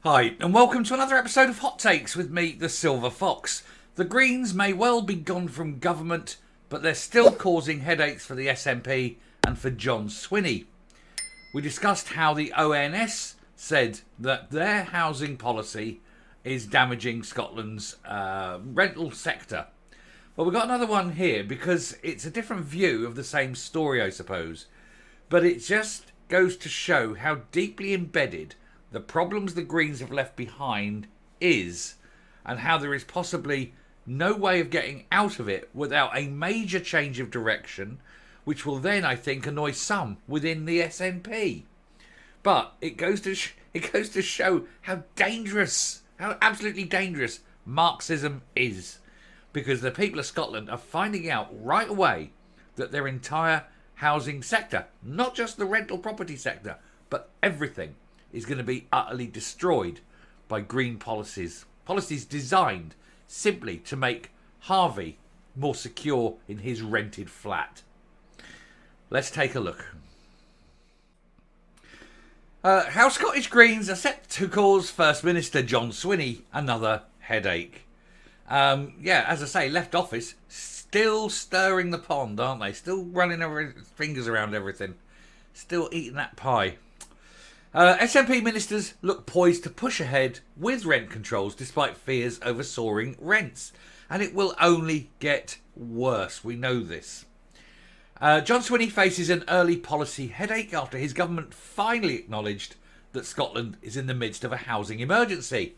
Hi, and welcome to another episode of Hot Takes with me, the Silver Fox. The Greens may well be gone from government, but they're still causing headaches for the SNP and for John Swinney. We discussed how the ONS said that their housing policy is damaging Scotland's rental sector. Well, we've got another one here because it's a different view of the same story, I suppose. But it just goes to show how deeply embedded the problems the Greens have left behind is, and how there is possibly no way of getting out of it without a major change of direction, which will then, I think, annoy some within the SNP. But it goes to show how dangerous, how absolutely dangerous Marxism is, because the people of Scotland are finding out right away that their entire housing sector, not just the rental property sector, but everything, is going to be utterly destroyed by green policies. Policies designed simply to make Harvey more secure in his rented flat. Let's take a look. How Scottish Greens are set to cause First Minister John Swinney another headache. As I say, left office, still stirring the pond, aren't they? Still running their fingers around everything. Still eating that pie. SNP ministers look poised to push ahead with rent controls despite fears over soaring rents. And it will only get worse. We know this. John Swinney faces an early policy headache after his government finally acknowledged that Scotland is in the midst of a housing emergency.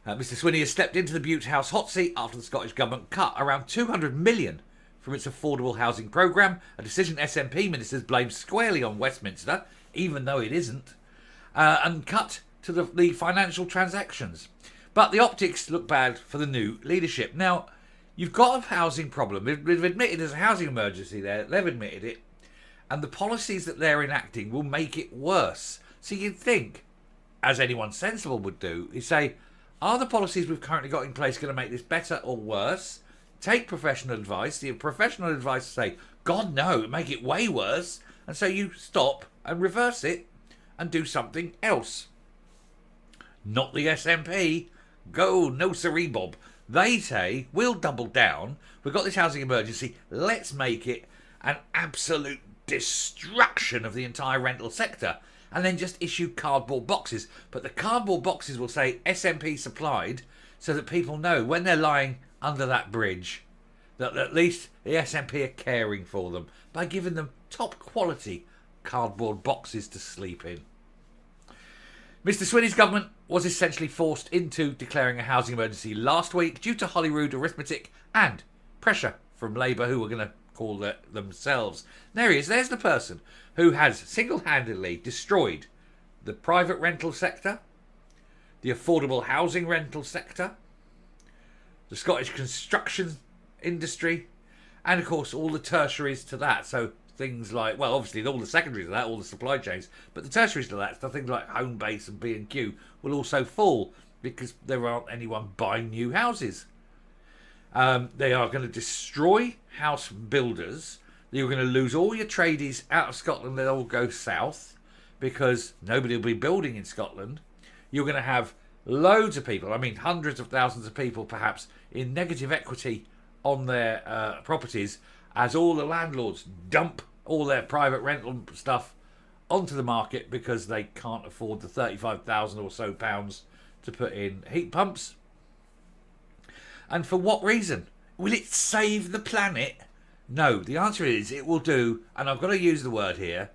Mr Swinney has stepped into the Bute House hot seat after the Scottish Government cut around 200 million from its affordable housing programme, a decision SNP ministers blame squarely on Westminster, even though it isn't, and cut to the financial transactions. But the optics look bad for the new leadership. Now, you've got a housing problem. They've admitted there's a housing emergency there. They've admitted it. And the policies that they're enacting will make it worse. So you'd think, as anyone sensible would do, is say, are the policies we've currently got in place going to make this better or worse? Take professional advice. The professional advice say, God, no, make it way worse. And so you stop and reverse it and do something else. Not the SNP. Go, no siree, Bob. They say, we'll double down. We've got this housing emergency. Let's make it an absolute destruction of the entire rental sector. And then just issue cardboard boxes. But the cardboard boxes will say SNP supplied, so that people know when they're lying under that bridge that at least the SNP are caring for them by giving them top quality cardboard boxes to sleep in. Mr Swinney's government was essentially forced into declaring a housing emergency last week due to Holyrood arithmetic and pressure from Labour, who were going to call it themselves. There he is. There's the person who has single-handedly destroyed the private rental sector, the affordable housing rental sector, the Scottish construction industry, and of course all the tertiaries to that. So things like, well, obviously all the secondaries of that, all the supply chains, but the tertiaries to that, so things like Homebase and B&Q will also fall because there aren't anyone buying new houses. They are going to destroy house builders. You're going to lose all your tradies out of Scotland. They'll all go south because nobody will be building in Scotland. You're going to have loads of people, I mean hundreds of thousands of people perhaps, in negative equity on their properties as all the landlords dump all their private rental stuff onto the market because they can't afford the 35,000 or so pounds to put in heat pumps. And for what reason? Will it save the planet? No, the answer is it will do, and I've got to use the word here,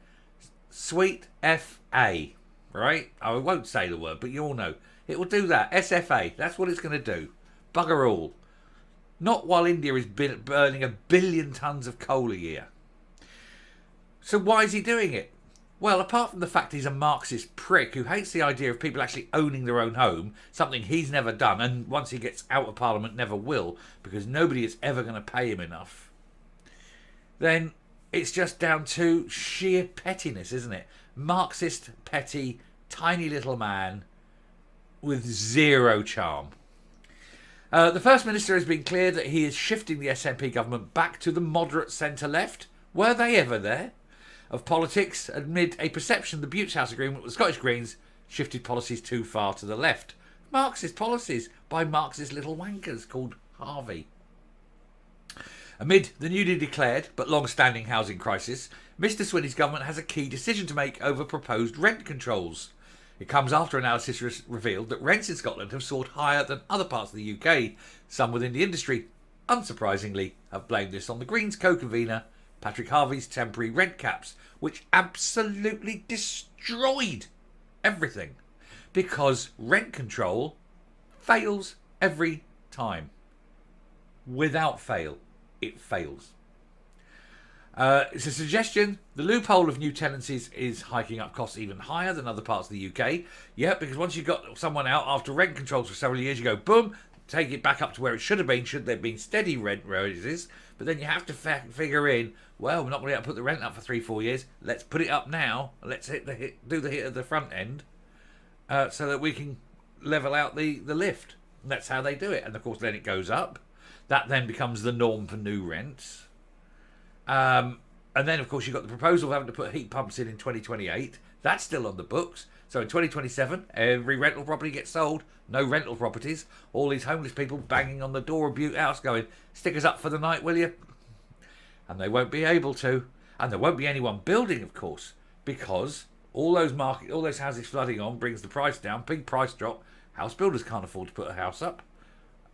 sweet F-A, right? I won't say the word, but you all know. It will do that, SFA, that's what it's going to do. Bugger all. Not while India is burning 1 billion tonnes of coal a year. So why is he doing it? Well, apart from the fact he's a Marxist prick who hates the idea of people actually owning their own home, something he's never done, and once he gets out of Parliament never will, because nobody is ever going to pay him enough, then it's just down to sheer pettiness, isn't it? Marxist, petty, tiny little man with zero charm. The First Minister has been clear that he is shifting the SNP government back to the moderate centre-left. Were they ever there? Of politics amid a perception the Bute House agreement with the Scottish Greens shifted policies too far to the left. Marxist policies by Marxist little wankers called Harvey. Amid the newly declared but long-standing housing crisis, Mr Swinney's government has a key decision to make over proposed rent controls. It comes after analysis revealed that rents in Scotland have soared higher than other parts of the UK. Some within the industry, unsurprisingly, have blamed this on the Greens co-convener Patrick Harvey's temporary rent caps, which absolutely destroyed everything. Because rent control fails every time. Without fail, it fails. It's a suggestion. The loophole of new tenancies is hiking up costs even higher than other parts of the UK. Yeah, because once you've got someone out after rent controls for several years, you go, boom, take it back up to where it should have been, should there have been steady rent raises. But then you have to figure in, well, we're not going to be able to put the rent up for 3-4 years. Let's put it up now. Let's do the hit at the front end so that we can level out the lift. And that's how they do it. And, of course, then it goes up. That then becomes the norm for new rents. And then, of course, you've got the proposal of having to put heat pumps in 2028. That's still on the books. So in 2027, every rental property gets sold. No rental properties. All these homeless people banging on the door of Butte House going, stick us up for the night, will you? And they won't be able to. And there won't be anyone building, of course, because all those houses flooding on brings the price down. Big price drop. House builders can't afford to put a house up.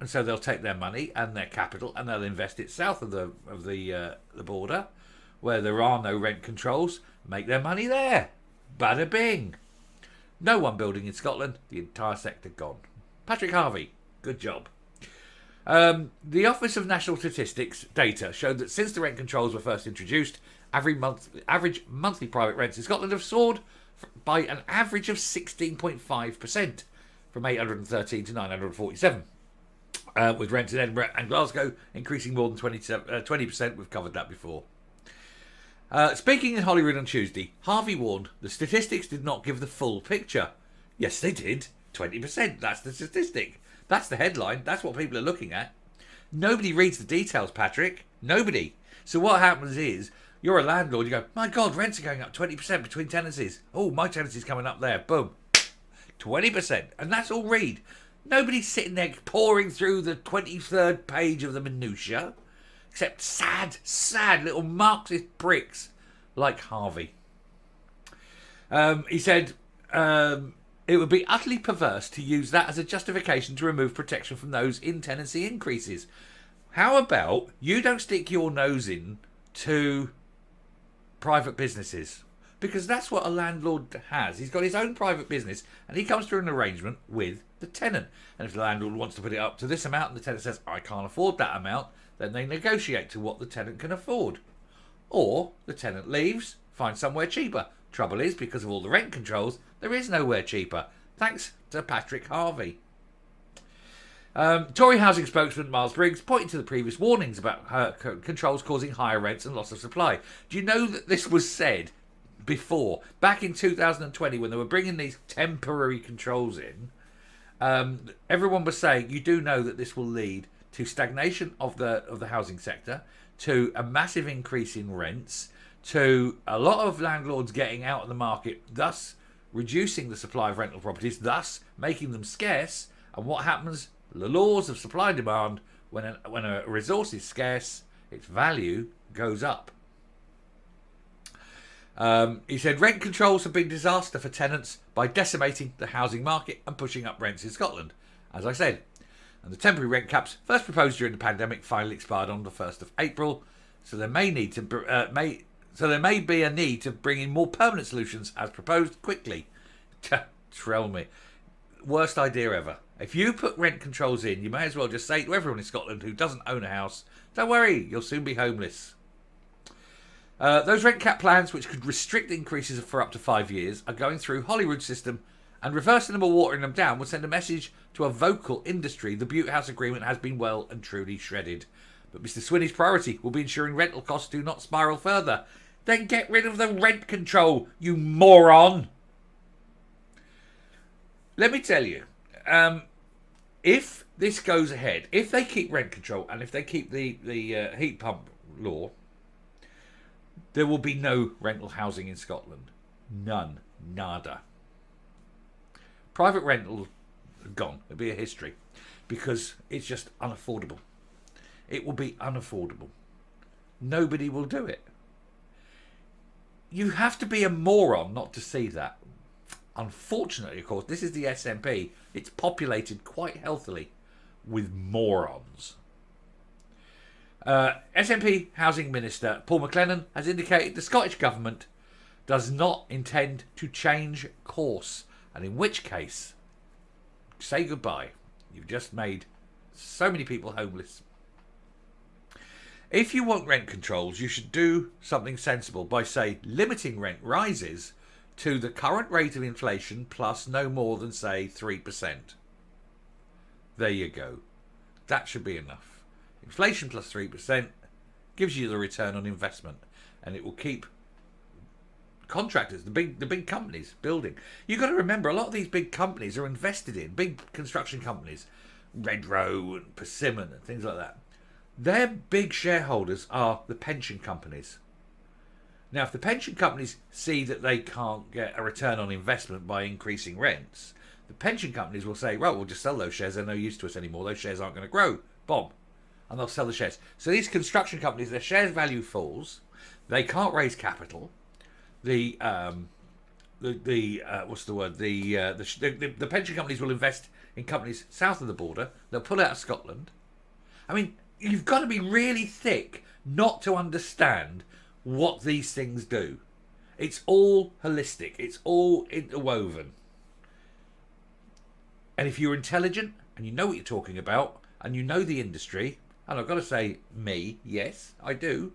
And so they'll take their money and their capital and they'll invest it south of the border, where there are no rent controls. Make their money there. Bada bing. No one building in Scotland. The entire sector gone. Patrick Harvey, good job. The Office of National Statistics data showed that since the rent controls were first introduced, average monthly private rents in Scotland have soared by an average of 16.5%, from 813 to 947. With rents in Edinburgh and Glasgow increasing more than 20%. We've covered that before. Speaking in Holyrood on Tuesday, Harvey warned the statistics did not give the full picture. Yes, they did. 20%. That's the statistic. That's the headline. That's what people are looking at. Nobody reads the details, Patrick. Nobody. So what happens is, you're a landlord, you go, my God, rents are going up 20% between tenancies. Oh, my tenancy's coming up there. Boom. 20%. And that's all read. Nobody's sitting there pouring through the 23rd page of the minutiae, except sad little Marxist pricks like Harvey. He said it would be utterly perverse to use that as a justification to remove protection from those in tenancy increases. How about you don't stick your nose in to private businesses? Because that's what a landlord has. He's got his own private business and he comes through an arrangement with the tenant. And if the landlord wants to put it up to this amount and the tenant says, I can't afford that amount, then they negotiate to what the tenant can afford. Or the tenant leaves, finds somewhere cheaper. Trouble is, because of all the rent controls, there is nowhere cheaper. Thanks to Patrick Harvey. Tory housing spokesman Miles Briggs pointed to the previous warnings about controls causing higher rents and loss of supply. Do you know that this was said before, back in 2020, when they were bringing these temporary controls in? Everyone was saying, you do know that this will lead to stagnation of the housing sector, to a massive increase in rents, to a lot of landlords getting out of the market, thus reducing the supply of rental properties, thus making them scarce. And what happens? The laws of supply and demand, when a resource is scarce, its value goes up. He said rent controls have been a disaster for tenants by decimating the housing market and pushing up rents in Scotland, as I said. And the temporary rent caps, first proposed during the pandemic, finally expired on the 1st of April. So there may be a need to bring in more permanent solutions as proposed quickly. Trell me. Worst idea ever. If you put rent controls in, you may as well just say to everyone in Scotland who doesn't own a house, don't worry, you'll soon be homeless. Those rent cap plans, which could restrict increases for up to 5 years, are going through Holyrood system, and reversing them or watering them down would send a message to a vocal industry. The Butte House agreement has been well and truly shredded. But Mr Swinney's priority will be ensuring rental costs do not spiral further. Then get rid of the rent control, you moron! Let me tell you, if this goes ahead, if they keep rent control and if they keep the heat pump law, there will be no rental housing in Scotland. None. Nada. Private rental, gone. It'll be a history because it's just unaffordable. It will be unaffordable. Nobody will do it. You have to be a moron not to see that. Unfortunately, of course, this is the SNP. It's populated quite healthily with morons. SNP Housing Minister Paul McLennan has indicated the Scottish Government does not intend to change course, and in which case, say goodbye. You've just made so many people homeless. If you want rent controls, you should do something sensible by, say, limiting rent rises to the current rate of inflation plus no more than, say, 3%. There you go. That should be enough. Inflation plus 3% gives you the return on investment, and it will keep contractors, the big companies, building. You've got to remember, a lot of these big companies are invested in, big construction companies, Redrow and Persimmon and things like that. Their big shareholders are the pension companies. Now, if the pension companies see that they can't get a return on investment by increasing rents, the pension companies will say, well, we'll just sell those shares. They're no use to us anymore. Those shares aren't going to grow. Bomb. And they'll sell the shares. So these construction companies, their shares value falls. They can't raise capital. The pension companies will invest in companies south of the border. They'll pull out of Scotland. I mean, you've got to be really thick not to understand what these things do. It's all holistic. It's all interwoven. And if you're intelligent and you know what you're talking about and you know the industry, and I've got to say, me, yes, I do.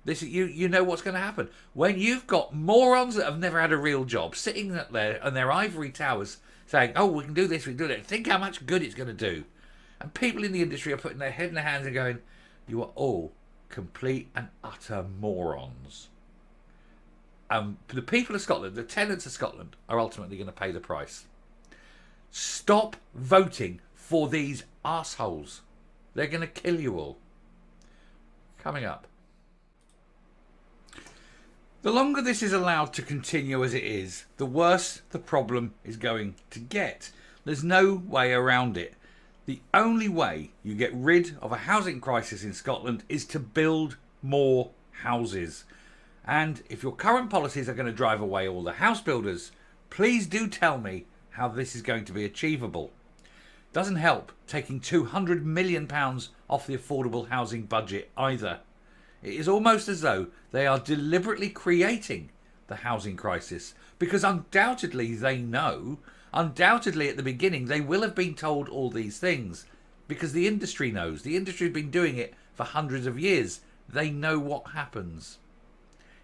This, you know what's going to happen when you've got morons that have never had a real job sitting there on their ivory towers saying, "Oh, we can do this, we can do that." Think how much good it's going to do, and people in the industry are putting their head in their hands and going, "You are all complete and utter morons." The people of Scotland, the tenants of Scotland, are ultimately going to pay the price. Stop voting for these arseholes. They're going to kill you all. Coming up. The longer this is allowed to continue as it is, the worse the problem is going to get. There's no way around it. The only way you get rid of a housing crisis in Scotland is to build more houses. And if your current policies are going to drive away all the house builders, please do tell me how this is going to be achievable. Doesn't help taking £200 million off the affordable housing budget either. It is almost as though they are deliberately creating the housing crisis, because undoubtedly they know, undoubtedly at the beginning they will have been told all these things, because the industry knows. The industry has been doing it for hundreds of years. They know what happens.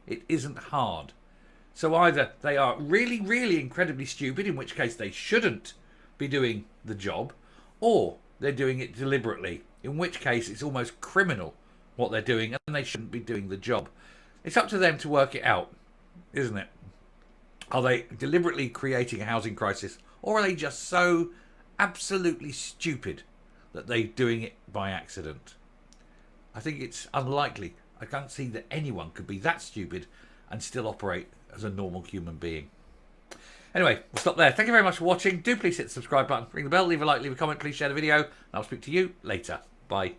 It isn't hard. So either they are really, really incredibly stupid, in which case they shouldn't be doing the job, or they're doing it deliberately, in which case it's almost criminal what they're doing and they shouldn't be doing the job. It's up to them to work it out, isn't it? Are they deliberately creating a housing crisis, or are they just so absolutely stupid that they're doing it by accident? I think it's unlikely. I can't see that anyone could be that stupid and still operate as a normal human being. Anyway, we'll stop there. Thank you very much for watching. Do please hit the subscribe button, ring the bell, leave a like, leave a comment, please share the video, and I'll speak to you later. Bye.